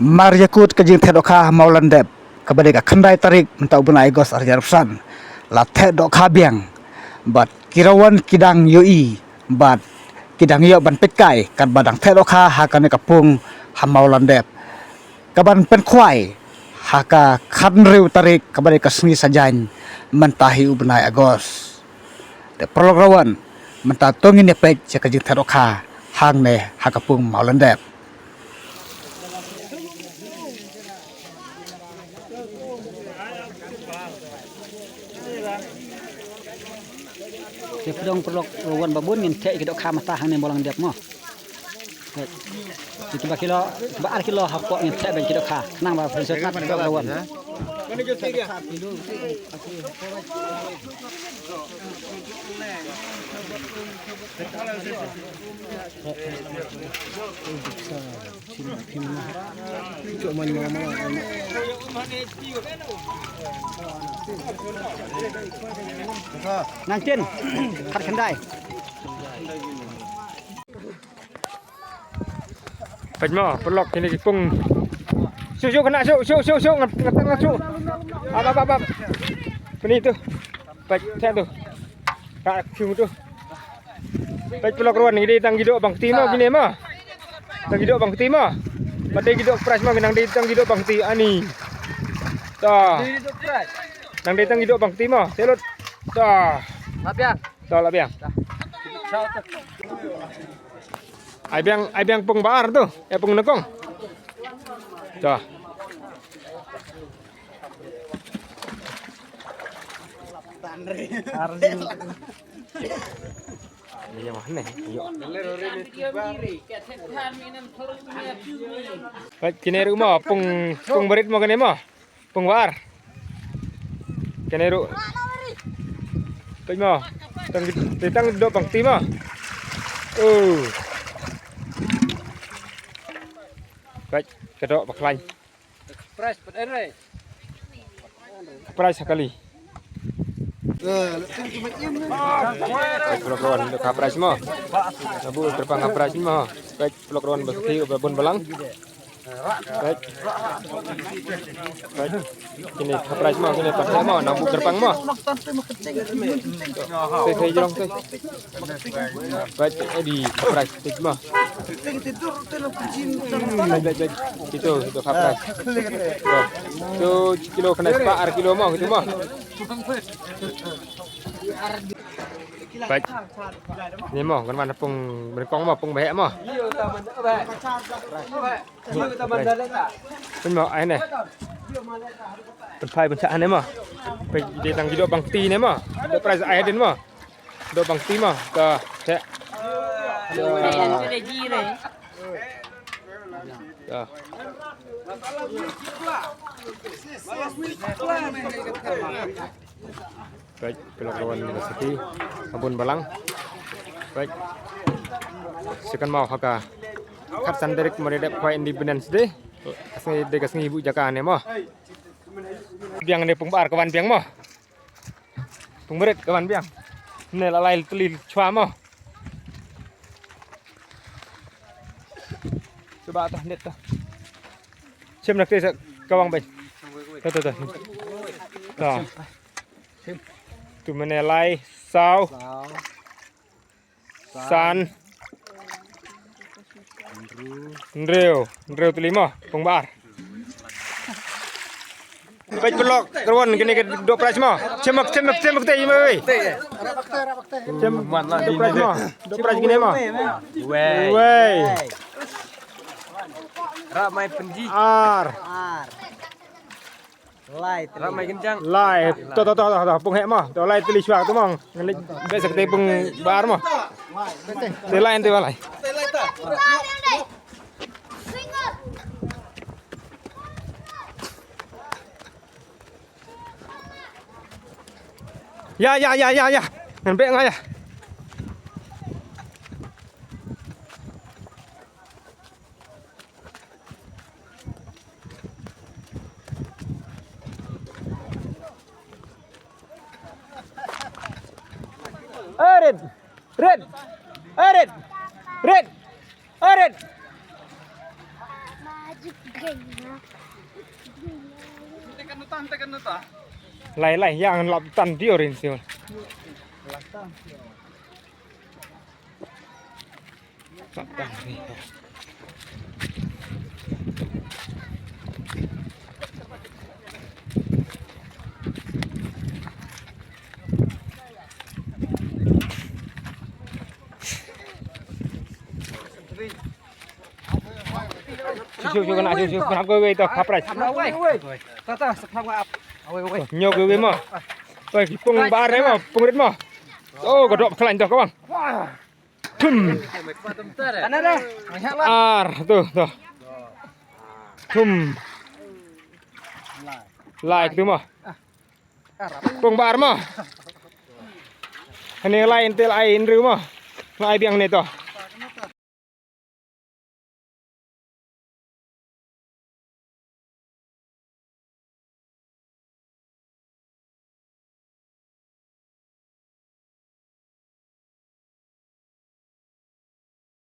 Marjakut ke jing tedoka Maulandep kepada khandai tarik mentau bunai gos arjarsan la tedoka biang bat kirawan kidang yoi bat kidang yo ban pekai kan badang tedoka hakane kapung ha Maulandep kaban pen khwai haka khanriu tarik kepada kasngi sajan mentahi ubnai agos de prolograwan mentatongin nepek ceka jing tedoka hang ne hakapung Maulandep. Ke pedong perlok wan babun ngin tek kedok khamata hang ne molang dep mo. Iki ba kilo ba ar kilo hapok ngin tek ben kedok kha nang ba profesor kat kedok wan. Nang chen khat khandai. Pajma pelok ini kipung. Syuk kena syuk ngatang syuk. Abab. Ini tu. Paj tak tu. Kak syuk tu. Paj pelok ruan ni tang gidok bang timo gini mah. Tang gidok bang timo. Padai gidok price mah nang tang gidok bang ti ani. Ta. Nang tang gidok bang timo. Selot. Ta. Labiang. Ta labiang. Ai biang pung baar tu, pung nekong. Dah. Ini mana? Yo. Baik, kini rumah pung berit mau kene mah, pung baar. Kene ru. Baik mah, tang dok bang ti mah. Baik, kedok baklain. Price pada ere. Price sekali. Baik, pelok rawan untuk kaprais mah. Nabu terpang kaprais mah. Baik, pelok rawan berkati babon balang. Baik. Baik. Kini kaprais mah, kini pasal mah, nabu terpang mah. Saya jorong tu. Baik, di kaprais tik mah. Baik. Itu kaprais. Tu kilo kena sepaar kilo mah gitu mah. Baik. Ni mah kan mana pung berkong mah pung behek mah. Pun mah ai ne. Pun phai pun cak ne mah. Baik di tang gidok bang ti ne mah. Do price ai den mah. Do bang ti mah ka cak. Ya. Baik, pelok lawan University Abun Balang. Baik. Sekan mau haka kat sanderik meredep kwa independence deh. Kasih ibu jaka ane mah. Biang ne pungbar kawan biang mah. Pungberit kawan biang. Ne lalai telil chua mah. Coba tah net tah. Xem nak teh kawang baik. Tuh. Tah. Tu menelai sau san Ndreu tu lima pengbar. Baik pelok kawan kini ke 2 price mah. Cemak teh mah. Cem matlah di price mah. 2 price gini mah. Wey. Ramai penji. Ar. Lai ramai kencang. Lai. Tuh pung hek mah. Tuh lai teli syuak tu mah. Ngeli besok teh pung bar mah. Teh lain teh lai. Ya. Nampak enggak ya? Red. Lai yang lap tan dia rin siul. Lap tan ni. Siu kena gue itu kaprai. Nhiều người mà. Vậy pung ba đấy mà, pung đất mà. Ô, có độ lạnh rồi các bạn. Thum. Tuh. Thum. Lại tuh mà. Pung ba mà. Ini lain tel ain rumah. Lai biang nih tuh.